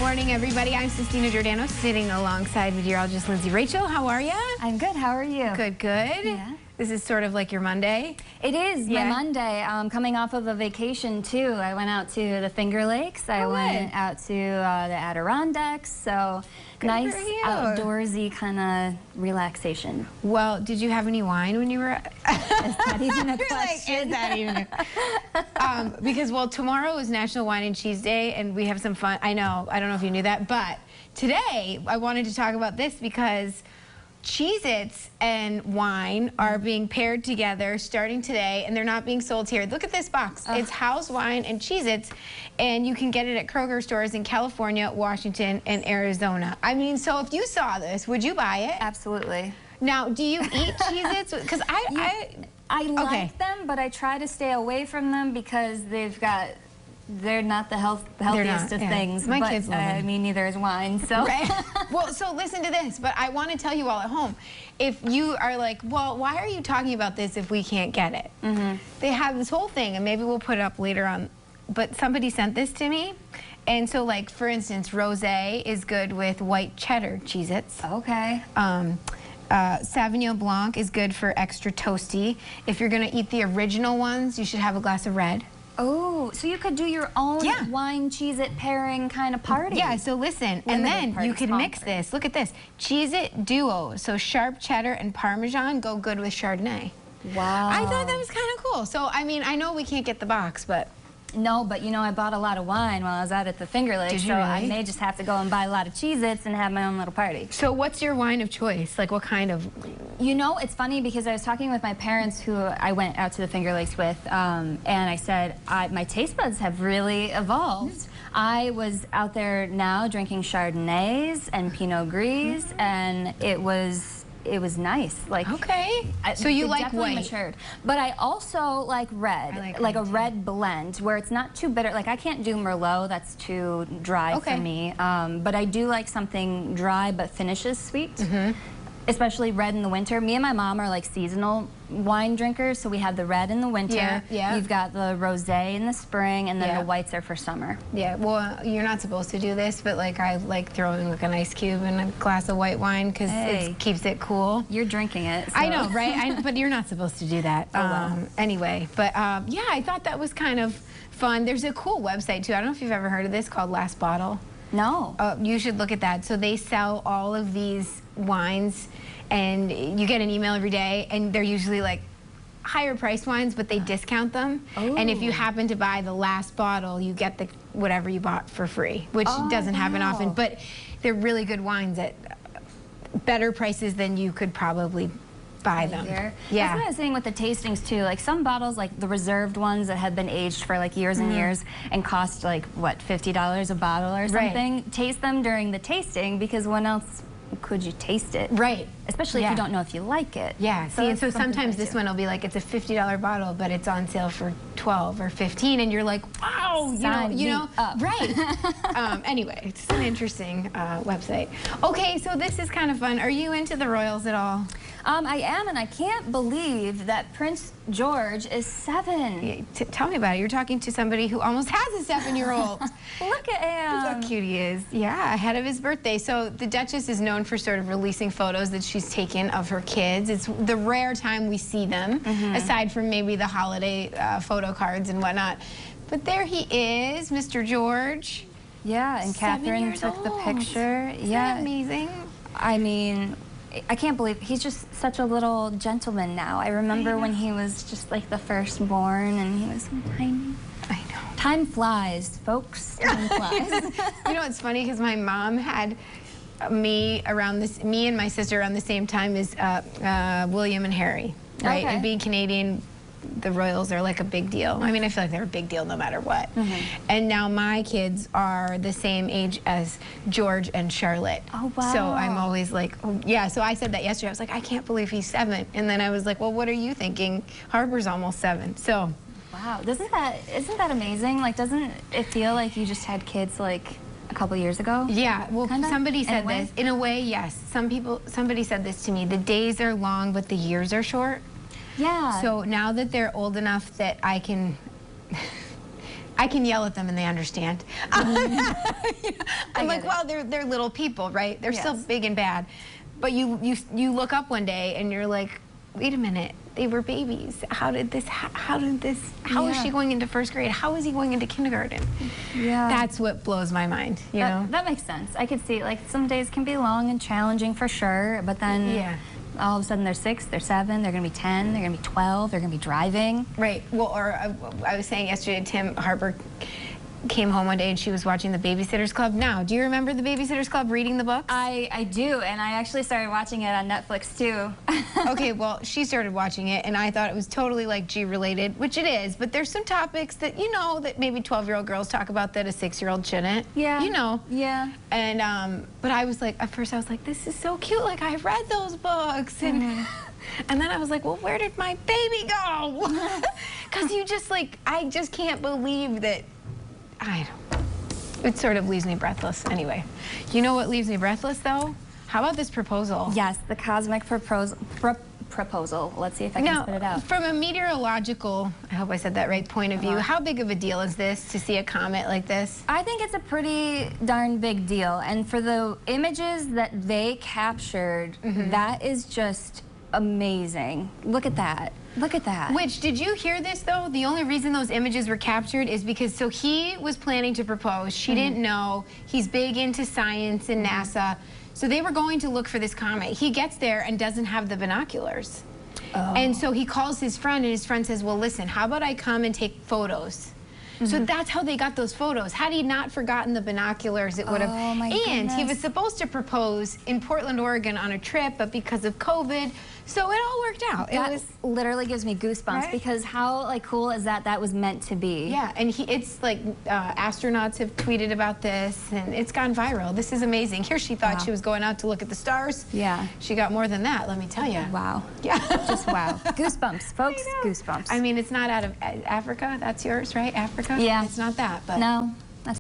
morning, everybody. I'm Sistina Giordano, sitting alongside meteorologist Lindsay Rachel. How are you? I'm good. How are you? Good, good. Yeah. This is sort of like your Monday. It is my Monday. Coming off of a vacation, too. I went out to the Finger Lakes. I went out to the Adirondacks. So Good nice, for you. outdoorsy kind of relaxation. Well, did you have any wine when you were... Is that even a You're question? like, is that even a... because, well, tomorrow is National Wine and Cheese Day, and we have some fun. I know. I don't know if you knew that. But today, I wanted to talk about this because Cheez-Its and wine are being paired together starting today, and they're not being sold here. Look at this box. It's House Wine and Cheez-Its, and you can get it at Kroger stores in California, Washington, and Arizona. I mean, so if you saw this, would you buy it? Absolutely. Now, do you eat Cheez-Its? Because I like them, but I try to stay away from them because they're not the healthiest of things. My kids love them. I mean, neither is wine. So. Right. Well, so listen to this, but I want to tell you all at home, if you are like, well, why are you talking about this if we can't get it? They have this whole thing, and maybe we'll put it up later on, but somebody sent this to me. And so, like, for instance, rosé is good with white cheddar Cheez-Its. Okay. Sauvignon Blanc is good for extra toasty. If you're going to eat the original ones, you should have a glass of red. Oh, so you could do your own wine Cheez-It pairing kind of party. Yeah, so listen, and then you could mix this. Look at this. Cheez-It Duo. So sharp cheddar and Parmesan go good with Chardonnay. Wow. I thought that was kind of cool. So, I mean, I know we can't get the box, but... No, but you know, I bought a lot of wine while I was out at the Finger Lakes. Did you so really? I may just have to go and buy a lot of Cheez-Its and have my own little party. So what's your wine of choice? Like, what kind of... You know, it's funny because I was talking with my parents who I went out to the Finger Lakes with, and I said, my taste buds have really evolved. I was out there now drinking Chardonnays and Pinot Gris, and it was nice. Like, okay. So you like definitely white. Matured. But I also like red. I like red a too. red blend where it's not too bitter. Like, I can't do Merlot. That's too dry for me. But I do like something dry but finishes sweet. Especially red in the winter. Me and my mom are like seasonal wine drinkers, so we have the red in the winter. You've got the rosé in the spring, and then the whites are for summer. Yeah, well, you're not supposed to do this, but like I like throwing like an ice cube in a glass of white wine because it keeps it cool. You're drinking it. So. I know, right? But you're not supposed to do that. Anyway, but yeah, I thought that was kind of fun. There's a cool website too. I don't know if you've ever heard of this, called Last Bottle. No. You should look at that. So they sell all of these wines, and you get an email every day, and they're usually like higher priced wines, but they discount them. And if you happen to buy the last bottle, you get the whatever you bought for free, which doesn't happen often. But they're really good wines at better prices than you could probably buy them. Yeah. That's what I was saying with the tastings too. Like some bottles, like the reserved ones that have been aged for like years and years and cost like, what, $50 a bottle or something. Taste them during the tasting, because when else could you taste it? Right. Especially if you don't know if you like it. Yeah. See, and so sometimes this one will be like, it's a $50 bottle, but it's on sale for 12 or 15, and you're like, wow, you know, right. Anyway, it's an interesting website. Okay, so this is kind of fun. Are you into the royals at all? I am, and I can't believe that Prince George is 7. Yeah, tell me about it. You're talking to somebody who almost has a 7-year-old. Look at him. Look how cute he is. Yeah, ahead of his birthday. So the Duchess is known for sort of releasing photos that she's taken of her kids. It's the rare time we see them, aside from maybe the holiday photo cards and whatnot. But there he is, Mr. George. Yeah, and Catherine took the picture. Isn't that amazing? I mean, I can't believe he's just such a little gentleman now. I remember when he was just like the firstborn, and he was so tiny. I know. Time flies, folks. Time flies. You know, it's funny because my mom had me and my sister around the same time as William and Harry, right? And being Canadian, the royals are like a big deal. I mean, I feel like they're a big deal no matter what. And now my kids are the same age as George and Charlotte. Oh, wow. So I'm always like, oh, yeah. So I said that yesterday. I was like, I can't believe he's 7. And then I was like, well, what are you thinking? Harper's almost 7. So. Wow. Isn't that amazing? Like, doesn't it feel like you just had kids like a couple years ago? Yeah, well, somebody said this. In a way, yes. Somebody said this to me. The days are long, but the years are short. Yeah. So now that they're old enough that I can I can yell at them and they understand. I'm like, well, they're little people, right? They're still big and bad. But you look up one day and you're like, wait a minute, they were babies. How is she going into first grade? How is he going into kindergarten? Yeah. That's what blows my mind, you know? That makes sense. I could see, like, some days can be long and challenging for sure, but then all of a sudden they're 6, they're 7, they're going to be 10, they're going to be 12, they're going to be driving. Right. Well, or I was saying yesterday, Tim Harper came home one day and she was watching the Babysitter's Club. Now, do you remember the Babysitter's Club, reading the books? I do, and I actually started watching it on Netflix too. Okay, well, she started watching it and I thought it was totally like G-related, which it is, but there's some topics that, you know, that maybe 12-year-old girls talk about that a 6-year-old shouldn't. Yeah. You know. Yeah. And, but I was like, at first I was like, this is so cute, like I read those books. And, and then I was like, well, where did my baby go? Because you just like, I just can't believe that. I don't. It sort of leaves me breathless. Anyway, you know what leaves me breathless though? How about this proposal? Yes, the cosmic proposal. Let's see if I can spit it out. From a meteorological, I hope I said that right, point of view, how big of a deal is this to see a comet like this? I think it's a pretty darn big deal, and for the images that they captured, that is just amazing. Look at that. Look at that. Which, did you hear this though? The only reason those images were captured is because, so he was planning to propose. She didn't know. He's big into science and NASA. So they were going to look for this comet. He gets there and doesn't have the binoculars. And so he calls his friend and his friend says, well, listen, how about I come and take photos? So that's how they got those photos. Had he not forgotten the binoculars, it would have. Oh my goodness. He was supposed to propose in Portland, Oregon on a trip, but because of COVID, so it all worked out. That literally gives me goosebumps, because how like cool is that? That was meant to be. Yeah, and it's like astronauts have tweeted about this, and it's gone viral. This is amazing. Here she thought she was going out to look at the stars. Yeah. She got more than that, let me tell you. Wow. Yeah. Just wow. Goosebumps, folks. Goosebumps. I mean, it's not out of Africa. That's yours, right? Africa? Yeah. It's not that, but. No.